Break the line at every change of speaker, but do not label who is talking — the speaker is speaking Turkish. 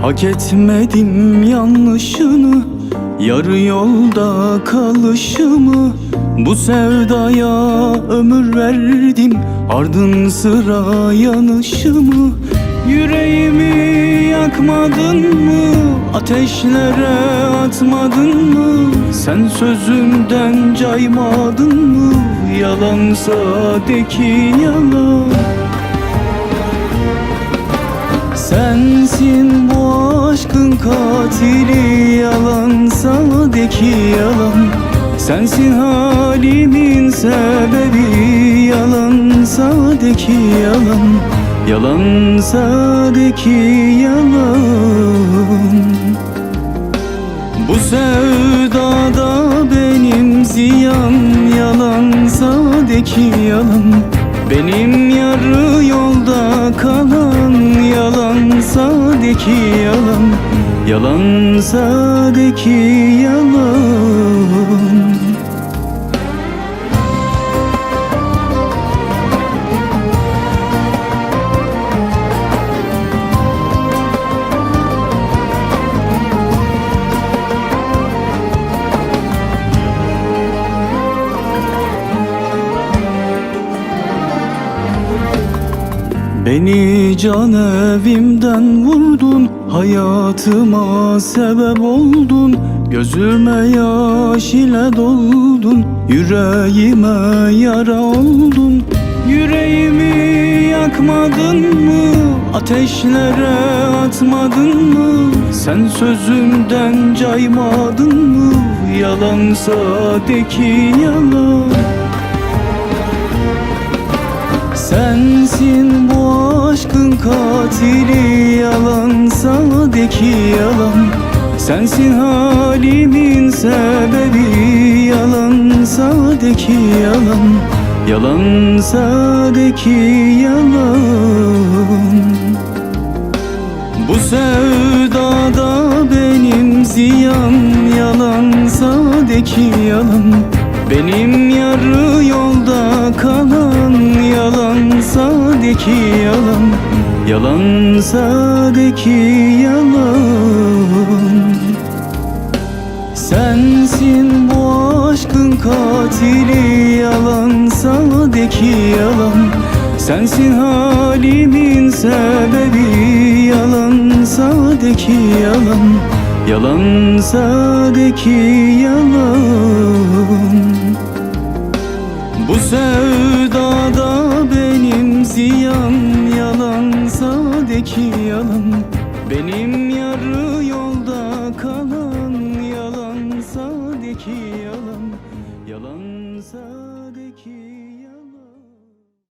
Hak etmedim yanlışını, yarı yolda kalışımı. Bu sevdaya ömür verdim, ardın sıra yanışımı. Yüreğimi yakmadın mı, ateşlere atmadın mı? Sen sözünden caymadın mı, yalansa de ki yalan. Sensin bu aşkın katili, yalansa de ki yalan. Sensin halimin sebebi, yalansa de ki yalan. Yalansa de ki yalan. Bu sevdada benim ziyan, yalansa de ki yalan. Benim yarı yolda kalan, yalansa de ki yalan. Yalansa de ki yalan. Beni can evimden vurdun, hayatıma sebep oldun. Gözüme yaş ile doldun, yüreğime yara oldun. Yüreğimi yakmadın mı, ateşlere atmadın mı? Sen sözünden caymadın mı, yalansa de ki yalan. Sensin bu aşkın katili, yalansa de ki yalan. Sensin halimin sebebi, yalansa de ki yalan. Yalansa de ki yalan. Bu sevdada benim ziyan, yalansa de ki yalan. Benim yarı yolda kalan, yalansa de ki yalan. Yalansa de ki yalan. Sensin bu aşkın katili, yalansa de ki yalan. Sensin halimin sebebi, yalansa de ki yalan. Yalansa de ki yalan. Bu sevdada benim ziyan,